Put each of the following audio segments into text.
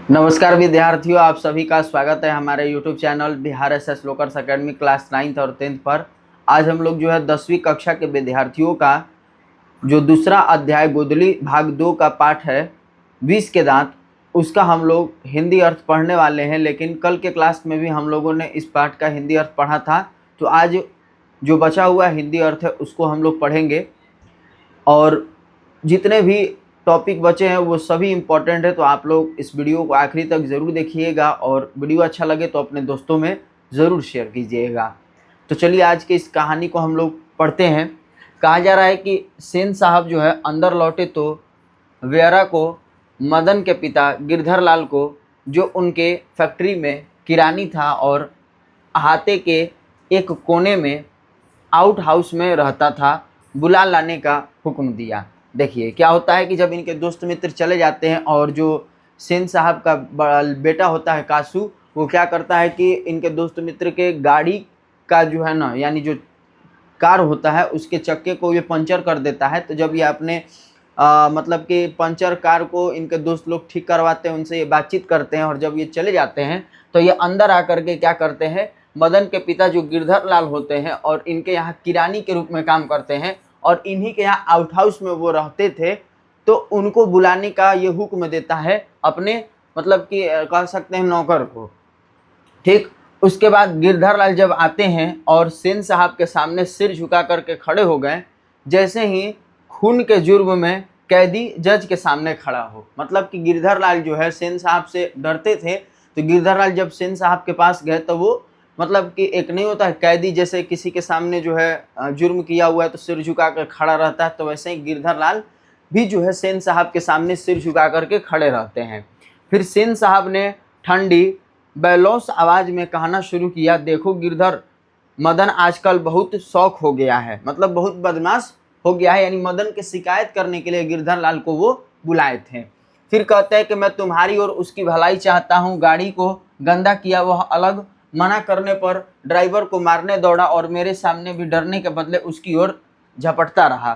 नमस्कार विद्यार्थियों, आप सभी का स्वागत है हमारे YouTube चैनल बिहार एसएस लोकर्स अकेडमी क्लास 9th और 10th पर। आज हम लोग जो है 10वीं कक्षा के विद्यार्थियों का जो दूसरा अध्याय गोदली भाग 2 का पाठ है 20 के दांत, उसका हम लोग हिंदी अर्थ पढ़ने वाले हैं। लेकिन कल के क्लास में भी हम लोगों ने इस पाठ का हिंदी अर्थ पढ़ा था, तो आज जो बचा हुआ हिंदी अर्थ है उसको हम लोग पढ़ेंगे। और जितने भी टॉपिक बचे हैं वो सभी इम्पोर्टेंट है, तो आप लोग इस वीडियो को आखिरी तक ज़रूर देखिएगा और वीडियो अच्छा लगे तो अपने दोस्तों में ज़रूर शेयर कीजिएगा। तो चलिए आज की इस कहानी को हम लोग पढ़ते हैं। कहा जा रहा है कि सेन साहब जो है अंदर लौटे तो वेरा को, मदन के पिता गिरधर लाल को, जो उनके फैक्ट्री में किरानी था और अहाते के एक कोने में आउट हाउस में रहता था, बुला लाने का हुक्म दिया। देखिए क्या होता है कि जब इनके दोस्त मित्र चले जाते हैं और जो सेन साहब का बेटा होता है कासू, वो क्या करता है कि इनके दोस्त मित्र के गाड़ी का जो है ना, यानी जो कार होता है उसके चक्के को ये पंचर कर देता है। तो जब ये अपने मतलब कि पंचर कार को इनके दोस्त लोग ठीक करवाते हैं, उनसे ये बातचीत करते हैं और जब ये चले जाते हैं तो ये अंदर आकर के क्या करते हैं, मदन के पिता जो गिरधर लाल होते हैं और इनके यहाँ किरानी के रूप में काम करते हैं और इन्हीं के यहाँ आउट हाउस में वो रहते थे, तो उनको बुलाने का ये हुक्म देता है अपने, मतलब कि कह सकते हैं नौकर को। ठीक, उसके बाद गिरधर लाल जब आते हैं और सेन साहब के सामने सिर झुका करके खड़े हो गए, जैसे ही खून के जुर्म में कैदी जज के सामने खड़ा हो। मतलब कि गिरधर लाल जो है सेन साहब से डरते थे, तो गिरधर लाल जब सेन साहब के पास गए तो वो, मतलब कि एक नहीं होता है कैदी जैसे किसी के सामने जो है जुर्म किया हुआ है तो सिर झुका कर खड़ा रहता है, तो वैसे ही गिरधर लाल भी जो है सेन साहब के सामने सिर झुका करके खड़े रहते हैं। फिर सेन साहब ने ठंडी बेलौस आवाज़ में कहना शुरू किया, देखो गिरधर, मदन आजकल बहुत शौक हो गया है, मतलब बहुत बदमाश हो गया है। यानी मदन की शिकायत करने के लिए गिरधर लाल को वो बुलाए थे। फिर कहते हैं कि मैं तुम्हारी और उसकी भलाई चाहता हूँ, गाड़ी को गंदा किया वह अलग, मना करने पर ड्राइवर को मारने दौड़ा और मेरे सामने भी डरने के बदले उसकी ओर झपटता रहा।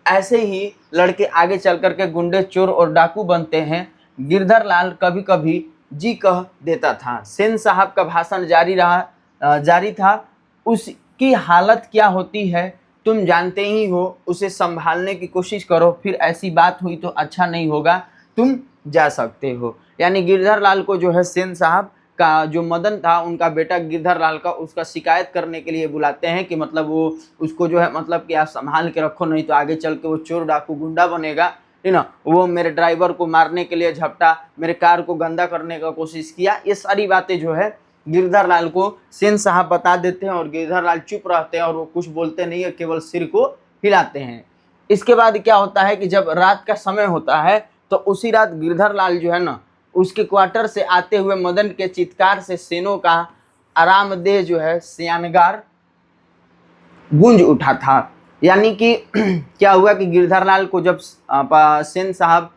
ऐसे ही लड़के आगे चल कर के गुंडे, चोर और डाकू बनते हैं, गिरधर लाल कभी कभी जी कह देता था। सेन साहब का भाषण जारी था, उसकी हालत क्या होती है तुम जानते ही हो, उसे संभालने की कोशिश करो, फिर ऐसी बात हुई तो अच्छा नहीं होगा, तुम जा सकते हो। यानी गिरधर लाल को जो है सेन साहब का जो मदन था, उनका बेटा गिरधर लाल का, उसका शिकायत करने के लिए बुलाते हैं कि मतलब वो उसको जो है, मतलब कि आप संभाल के रखो, नहीं तो आगे चल के वो चोर डाकू गुंडा बनेगा, है ना। वो मेरे ड्राइवर को मारने के लिए झपटा, मेरे कार को गंदा करने का कोशिश किया। ये सारी बातें जो है गिरधर लाल को सेन साहब बता देते हैं और गिरधर लाल चुप रहते हैं और वो कुछ बोलते नहीं है, केवल सिर को हिलाते हैं। इसके बाद क्या होता है कि जब रात का समय होता है तो उसी रात गिरधर लाल जो है ना, उसके क्वार्टर से आते हुए मदन के चित्कार से सेनों का आरामदेह जो है सियानगार गूंज उठा था। यानी कि क्या हुआ कि गिरधर लाल को जब सेन साहब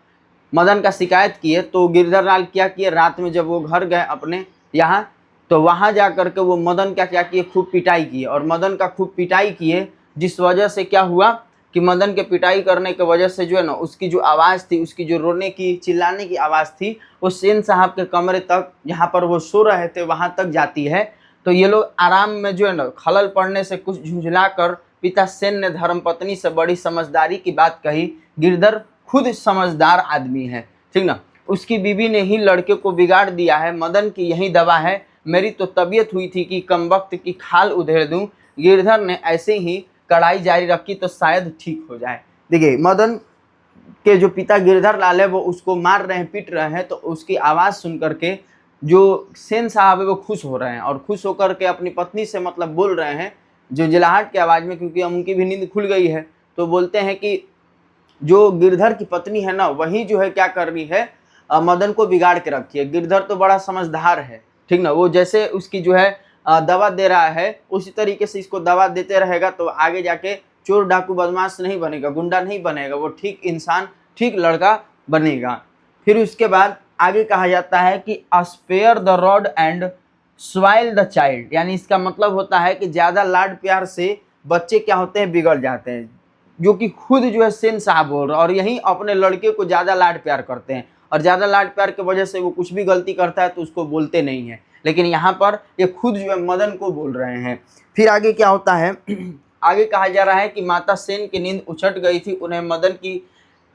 मदन का शिकायत किए तो गिरधर लाल क्या किए, रात में जब वो घर गए अपने यहाँ, तो वहाँ जा कर के वो मदन का क्या किए, खूब पिटाई किए। और मदन का खूब पिटाई किए, जिस वजह से क्या हुआ कि मदन के पिटाई करने की वजह से जो है ना, उसकी जो आवाज़ थी, उसकी जो रोने की चिल्लाने की आवाज़ थी, वो सेन साहब के कमरे तक, जहाँ पर वो सो रहे थे वहाँ तक जाती है। तो ये लोग आराम में जो है ना, खलल पड़ने से कुछ झुंझला कर पिता सेन ने धर्मपत्नी से बड़ी समझदारी की बात कही। गिरधर खुद समझदार आदमी है, ठीक ना, उसकी बीवी ने ही लड़के को बिगाड़ दिया है, मदन की यही दवा है, मेरी तो तबीयत हुई थी कि कमबख्त की खाल उधेड़ दूं। गिरधर ने ऐसे ही कड़ाई जारी रखी तो शायद ठीक हो जाए। देखिए मदन के जो पिता गिरधर लाल है वो उसको मार रहे हैं, पीट रहे हैं, तो उसकी आवाज़ सुन करके जो सेन साहब है वो खुश हो रहे हैं और खुश होकर के अपनी पत्नी से मतलब बोल रहे हैं जो जिलाहट की आवाज़ में, क्योंकि उनकी भी नींद खुल गई है। तो बोलते हैं कि जो गिरधर की पत्नी है ना, वही जो है क्या कर रही है, मदन को बिगाड़ के रखी है। गिरधर तो बड़ा समझदार है, ठीक ना, वो जैसे उसकी जो है दवा दे रहा है उसी तरीके से इसको दवा देते रहेगा तो आगे जाके चोर डाकू बदमाश नहीं बनेगा, गुंडा नहीं बनेगा, वो ठीक इंसान, ठीक लड़का बनेगा। फिर उसके बाद आगे कहा जाता है कि spare the rod and spoil the child, यानी इसका मतलब होता है कि ज़्यादा लाड प्यार से बच्चे क्या होते हैं, बिगड़ जाते हैं, जो कि खुद जो है सेन साहब बोल रहे हैं। और यही अपने लड़के को ज़्यादा लाड प्यार करते हैं, और ज़्यादा लाड प्यार की वजह से वो कुछ भी गलती करता है तो उसको बोलते नहीं है, लेकिन यहाँ पर ये खुद जो है मदन को बोल रहे हैं। फिर आगे क्या होता है, आगे कहा जा रहा है कि माता सेन की नींद उछट गई थी। उन्हें मदन की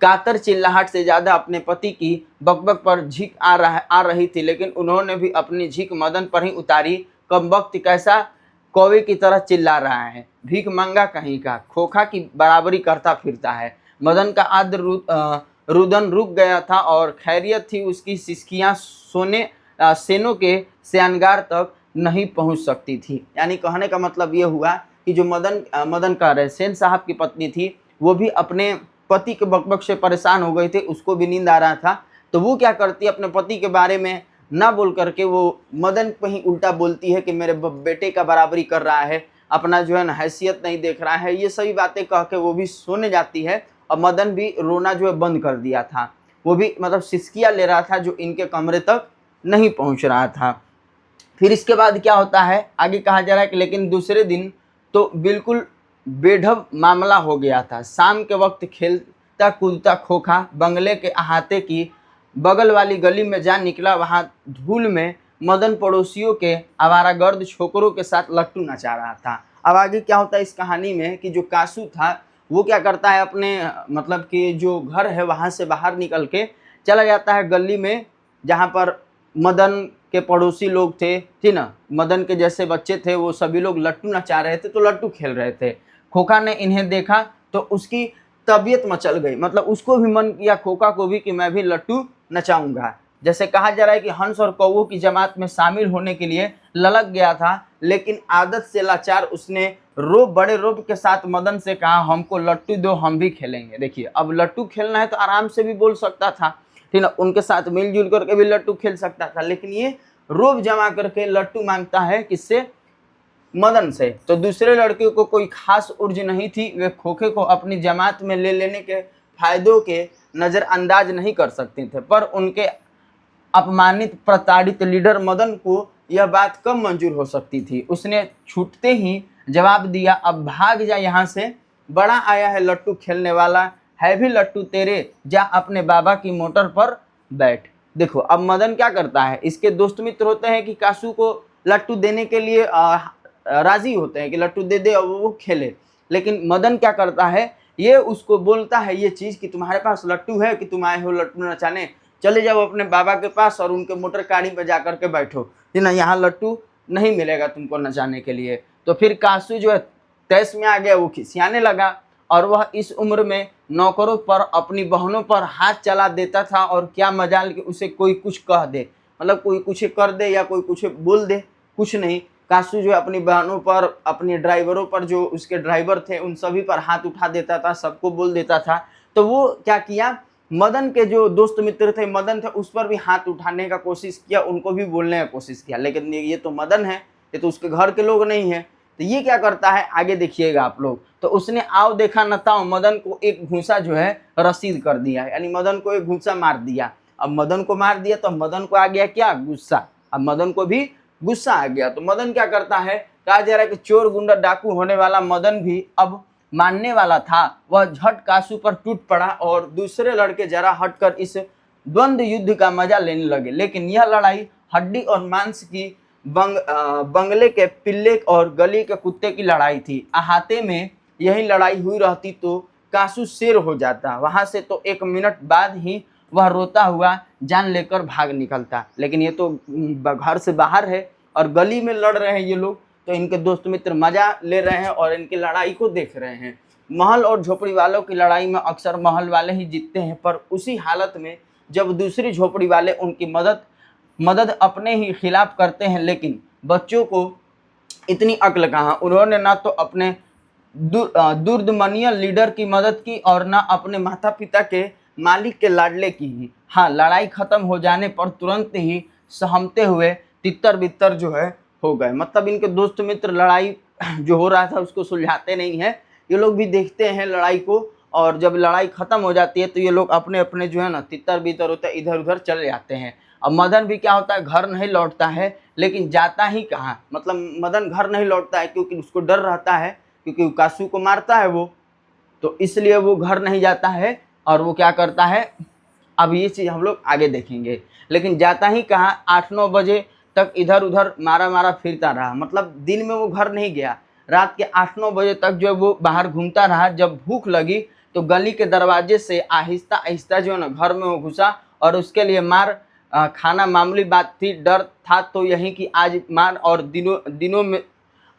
कातर चिल्लाहट से ज़्यादा अपने पति की बकबक पर झींक आ रही थी, लेकिन उन्होंने भी अपनी झींक मदन पर ही उतारी। कम वक्त कैसा कौवे की तरह चिल्ला रहा है, भीख मंगा कहीं का, खोखा की बराबरी करता फिरता है। मदन का आद्र रुदन रुक गया था और खैरियत थी उसकी सिसकियां सेनों के शयनगार तक नहीं पहुंच सकती थी। यानी कहने का मतलब ये हुआ कि जो मदन कह रहे सेन साहब की पत्नी थी, वो भी अपने पति के बकबक से परेशान हो गई थी, उसको भी नींद आ रहा था। तो वो क्या करती है, अपने पति के बारे में ना बोल करके वो मदन पे ही उल्टा बोलती है कि मेरे बेटे का बराबरी कर रहा है, अपना जो है ना हैसियत नहीं देख रहा है। ये सभी बातें कह के वो भी सोने जाती है और मदन भी रोना जो है बंद कर दिया था। वो भी मतलब सिसकियाँ ले रहा था जो इनके कमरे तक नहीं पहुंच रहा था। फिर इसके बाद क्या होता है, आगे कहा जा रहा है कि लेकिन दूसरे दिन तो बिल्कुल बेढब मामला हो गया था। शाम के वक्त खेलता कूदता खोखा बंगले के अहाते की बगल वाली गली में जा निकला। वहाँ धूल में मदन पड़ोसियों के आवारागर्द छोकरों के साथ लट्टू नचा रहा था। अब आगे क्या होता है इस कहानी में कि जो कासू था वो क्या करता है, अपने मतलब कि जो घर है वहाँ से बाहर निकल के चला जाता है गली में, जहाँ पर मदन के पड़ोसी लोग थे, ठीक ना, मदन के जैसे बच्चे थे, वो सभी लोग लट्टू नचा रहे थे, तो लट्टू खेल रहे थे। खोखा ने इन्हें देखा तो उसकी तबीयत मचल गई, मतलब उसको भी मन किया, खोखा को भी, कि मैं भी लट्टू नचाऊंगा। जैसे कहा जा रहा है कि हंस और कौवों की जमात में शामिल होने के लिए ललक गया था, लेकिन आदत से लाचार उसने बड़े रोब के साथ मदन से कहा, हमको लट्टू दो, हम भी खेलेंगे। देखिए, अब लट्टू खेलना है तो आराम से भी बोल सकता था, ठीक ना, उनके साथ मिलजुल करके भी लट्टू खेल सकता था, लेकिन ये रोब जमा करके लट्टू मांगता है किससे, मदन से। तो दूसरे लड़के को कोई खास उर्ज नहीं थी, वे खोखे को अपनी जमात में ले लेने के फायदों के नज़रअंदाज नहीं कर सकते थे, पर उनके अपमानित प्रताड़ित लीडर मदन को यह बात कम मंजूर हो सकती थी। उसने छूटते ही जवाब दिया, अब भाग जा यहाँ से, बड़ा आया है लट्टू खेलने वाला, है भी लट्टू तेरे, जा अपने बाबा की मोटर पर बैठ। देखो, अब मदन क्या करता है, इसके दोस्त मित्र होते हैं कि कासू को लट्टू देने के लिए राजी होते हैं कि लट्टू दे दे और वो खेले, लेकिन मदन क्या करता है, ये उसको बोलता है ये चीज़ कि तुम्हारे पास लट्टू है कि तुम आए हो लट्टू नचाने, चले जाओ अपने बाबा के पास और उनके मोटर गाड़ी पर जा कर के बैठो, कि ना यहाँ लट्टू नहीं मिलेगा तुमको नचाने के लिए। तो फिर कासू जो है तैस में आ गया, वो खिसियाने लगा और वह इस उम्र में नौकरों पर, अपनी बहनों पर हाथ चला देता था, और क्या मजाल कि उसे कोई कुछ कह दे, मतलब कोई कुछ कर दे या कोई कुछ बोल दे, कुछ नहीं। कासू जो है अपनी बहनों पर, अपने ड्राइवरों पर, जो उसके ड्राइवर थे उन सभी पर हाथ उठा देता था, सबको बोल देता था। तो वो क्या किया, मदन के जो दोस्त मित्र थे, मदन थे, उस पर भी हाथ उठाने का कोशिश किया, उनको भी बोलने का कोशिश किया, लेकिन ये तो मदन है, ये तो उसके घर के लोग नहीं है। तो ये क्या करता है, आगे देखिएगा आप लोग। तो उसने आओ देखा न था, मदन को एक घूंसा जो है रसीद कर दिया, यानी मदन को एक घूंसा मार दिया। अब मदन को मार दिया तो मदन को आ गया क्या, गुस्सा। अब मदन को भी गुस्सा आ गया, तो मदन क्या करता है, कहा जा रहा है कि चोर गुंडा डाकू होने वाला मदन भी अब मानने वाला था। वह झट कासू पर टूट पड़ा और दूसरे लड़के जरा हटकर इस द्वंद्व युद्ध का मजा लेने लगे। लेकिन यह लड़ाई हड्डी और मांस की बंगले के पिल्ले और गली के कुत्ते की लड़ाई थी। अहाते में यही लड़ाई हुई रहती तो कासू शेर हो जाता, वहां से तो 1 मिनट बाद ही वह रोता हुआ जान लेकर भाग निकलता। लेकिन ये तो घर से बाहर है और गली में लड़ रहे हैं ये लोग, तो इनके दोस्त मित्र मजा ले रहे हैं और इनकी लड़ाई को देख रहे हैं। महल और झोपड़ी वालों की लड़ाई में अक्सर महल वाले ही जीतते हैं, पर उसी हालत में जब दूसरी झोपड़ी वाले उनकी मदद अपने ही खिलाफ करते हैं। लेकिन बच्चों को इतनी अक्ल कहाँ, उन्होंने ना तो अपने दुर्दमनीय लीडर की मदद की और ना अपने माता पिता के मालिक के लाडले की ही। हाँ, लड़ाई खत्म हो जाने पर तुरंत ही सहमते हुए तितर बितर जो है हो गए। मतलब इनके दोस्त मित्र लड़ाई जो हो रहा था उसको सुलझाते नहीं है, ये लोग भी देखते हैं लड़ाई को, और जब लड़ाई खत्म हो जाती है तो ये लोग अपने अपने जो है ना तितर बितर होते हैं, इधर उधर चले जाते हैं। अब मदन भी क्या होता है, घर नहीं लौटता है, लेकिन जाता ही कहाँ, मतलब मदन घर नहीं लौटता है क्योंकि उसको डर रहता है, क्योंकि कासू को मारता है वो, तो इसलिए वो घर नहीं जाता है। और वो क्या करता है, अब ये चीज़ हम लोग आगे देखेंगे। लेकिन जाता ही कहाँ 8-9 बजे तक इधर उधर मारा मारा फिरता रहा, मतलब दिन में वो घर नहीं गया, रात के 8-9 बजे तक जो है वो बाहर घूमता रहा। जब भूख लगी तो गली के दरवाजे से आहिस्ता आहिस्ता जो है ना घर में वो घुसा, और उसके लिए मार खाना मामूली बात थी। डर था तो यही कि आज मार और दिनों में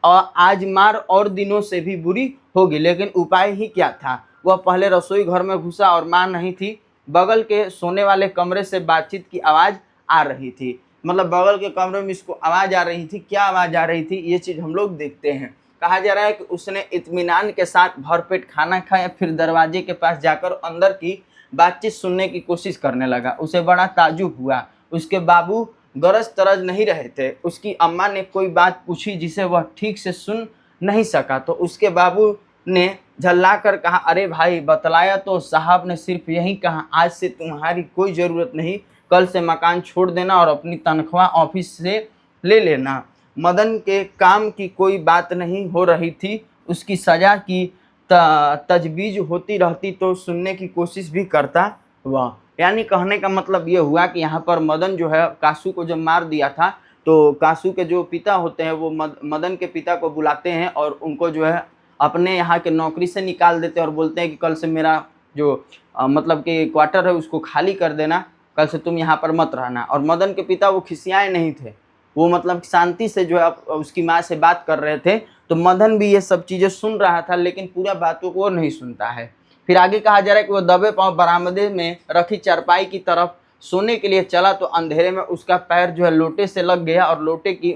और आज मार और दिनों से भी बुरी होगी, लेकिन उपाय ही क्या था। वह पहले रसोई घर में घुसा और मां नहीं थी। बगल के सोने वाले कमरे से बातचीत की आवाज़ आ रही थी, मतलब बगल के कमरे में इसको आवाज़ आ रही थी। क्या आवाज़ आ रही थी ये चीज़ हम लोग देखते हैं। कहा जा रहा है कि उसने इत्मीनान के साथ भरपेट खाना खाया, फिर दरवाजे के पास जाकर अंदर की बातचीत सुनने की कोशिश करने लगा। उसे बड़ा ताज्जुब हुआ। उसके बाबू गरज तरज नहीं रहे थे। उसकी अम्मा ने कोई बात पूछी जिसे वह ठीक से सुन नहीं सका, तो उसके बाबू ने झल्ला कर कहा, अरे भाई बतलाया तो साहब ने सिर्फ यही कहा, आज से तुम्हारी कोई ज़रूरत नहीं, कल से मकान छोड़ देना और अपनी तनख्वाह ऑफिस से ले लेना। मदन के काम की कोई बात नहीं हो रही थी। उसकी सज़ा की तजवीज़ होती रहती तो सुनने की कोशिश भी करता वह। यानी कहने का मतलब ये हुआ कि यहाँ पर मदन जो है कासू को जब मार दिया था, तो कासू के जो पिता होते हैं वो मदन के पिता को बुलाते हैं और उनको जो है अपने यहाँ के नौकरी से निकाल देते हैं और बोलते हैं कि कल से मेरा जो मतलब कि क्वार्टर है उसको खाली कर देना, कल से तुम यहाँ पर मत रहना। और मदन के पिता वो खिसियाए नहीं थे, वो मतलब शांति से जो है उसकी माँ से बात कर रहे थे। तो मदन भी ये सब चीज़ें सुन रहा था, लेकिन पूरा बातों को वो नहीं सुनता है। फिर आगे कहा जा रहा है कि वो दबे पांव बरामदे में रखी चारपाई की तरफ सोने के लिए चला, तो अंधेरे में उसका पैर जो है लोटे से लग गया और लोटे की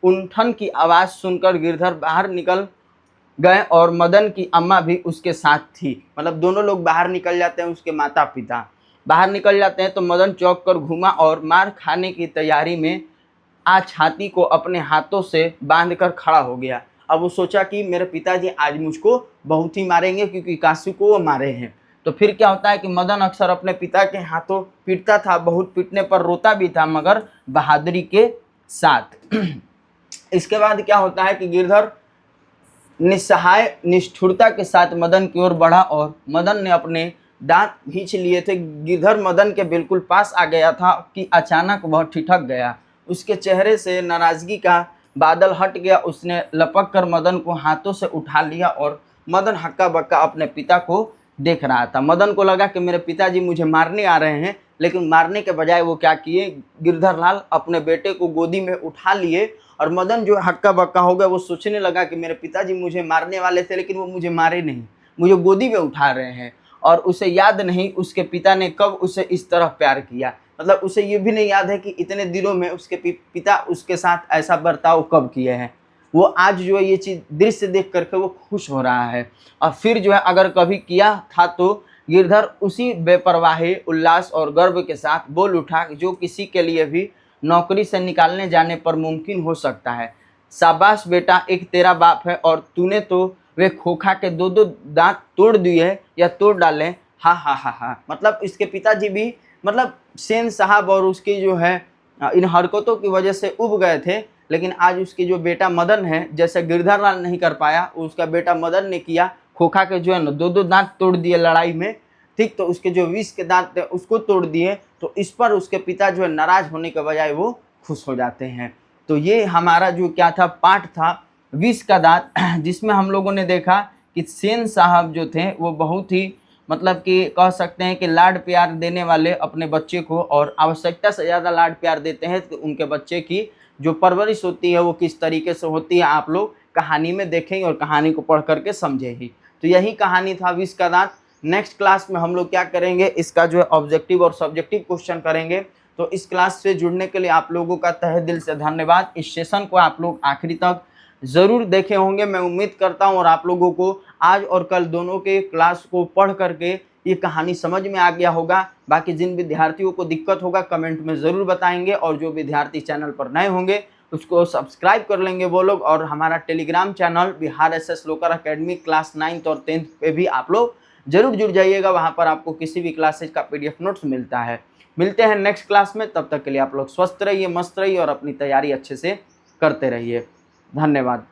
उंठन की आवाज़ सुनकर गिरधर बाहर निकल गए और मदन की अम्मा भी उसके साथ थी। मतलब दोनों लोग बाहर निकल जाते हैं, उसके माता पिता बाहर निकल जाते हैं। तो मदन चौंक कर घूमा और मार खाने की तैयारी में छाती को अपने हाथों से बांधकर खड़ा हो गया। अब वो सोचा कि मेरे पिताजी आज मुझको बहुत ही मारेंगे क्योंकि कासू को वो मारे हैं। तो फिर क्या होता है कि मदन अक्सर अपने पिता के हाथों पीटता था, बहुत पीटने पर रोता भी था, मगर बहादुरी के साथ। इसके बाद क्या होता है कि गिरधर निस्सहाय निष्ठुरता के साथ मदन की ओर बढ़ा और मदन ने अपने दांत खींच लिए थे। गिरधर मदन के बिल्कुल पास आ गया था कि अचानक वह ठिठक गया। उसके चेहरे से नाराजगी का बादल हट गया। उसने लपक कर मदन को हाथों से उठा लिया और मदन हक्का बक्का अपने पिता को देख रहा था। मदन को लगा कि मेरे पिताजी मुझे मारने आ रहे हैं, लेकिन मारने के बजाय वो क्या किए, गिरधर लाल अपने बेटे को गोदी में उठा लिए और मदन जो हक्का बक्का हो गया। वो सोचने लगा कि मेरे पिताजी मुझे मारने वाले थे, लेकिन वो मुझे मारे नहीं, मुझे गोदी में उठा रहे हैं। और उसे याद नहीं उसके पिता ने कब उसे इस तरह प्यार किया, मतलब उसे ये भी नहीं याद है कि इतने दिनों में उसके पिता उसके साथ ऐसा बर्ताव कब किए हैं। वो आज जो है ये चीज़ दृश्य देख करके वो खुश हो रहा है। और फिर जो है अगर कभी किया था तो गिरधर उसी बेपरवाही उल्लास और गर्व के साथ बोल उठा जो किसी के लिए भी नौकरी से निकालने जाने पर मुमकिन हो सकता है। शाबाश बेटा, एक तेरा बाप है और तूने तो वे खोखा के दो दांत तोड़ दिए या तोड़ डाले। हा हा हा हा। मतलब इसके पिताजी भी मतलब सेन साहब और उसकी जो है इन हरकतों की वजह से उब गए थे, लेकिन आज उसकी जो बेटा मदन है, जैसे गिरधर लाल नहीं कर पाया, उसका बेटा मदन ने किया। खोखा के जो है ना दो दांत तोड़ दिए लड़ाई में, ठीक, तो उसके जो 20 के दांत थे उसको तोड़ दिए। तो इस पर उसके पिता जो है नाराज होने के बजाय वो खुश हो जाते हैं। तो ये हमारा जो क्या था पाठ था 20 का दांत, जिसमें हम लोगों ने देखा कि सेन साहब जो थे वो बहुत ही मतलब कि कह सकते हैं कि लाड प्यार देने वाले अपने बच्चे को, और आवश्यकता से ज़्यादा लाड प्यार देते हैं। तो उनके बच्चे की जो परवरिश होती है वो किस तरीके से होती है आप लोग कहानी में देखेंगे और कहानी को पढ़ करके समझे ही। तो यही कहानी था 20 का दांत। नेक्स्ट क्लास में हम लोग क्या करेंगे, इसका जो है ऑब्जेक्टिव और सब्जेक्टिव क्वेश्चन करेंगे। तो इस क्लास से जुड़ने के लिए आप लोगों का तहे दिल से धन्यवाद। इस सेशन को आप लोग आखिरी तक ज़रूर देखे होंगे, मैं उम्मीद करता हूँ, और आप लोगों को आज और कल दोनों के क्लास को पढ़ करके ये कहानी समझ में आ गया होगा। बाकी जिन विद्यार्थियों को दिक्कत होगा कमेंट में ज़रूर बताएंगे, और जो विद्यार्थी चैनल पर नए होंगे उसको सब्सक्राइब कर लेंगे वो लोग। और हमारा टेलीग्राम चैनल बिहार एसएस लोकर अकेडमी क्लास 9th और 10th पे भी आप लोग जरूर जुड़ जाइएगा। वहाँ पर आपको किसी भी क्लासेज का PDF नोट्स मिलता है। मिलते हैं नेक्स्ट क्लास में, तब तक के लिए आप लोग स्वस्थ रहिए, मस्त रहिए और अपनी तैयारी अच्छे से करते रहिए। धन्यवाद।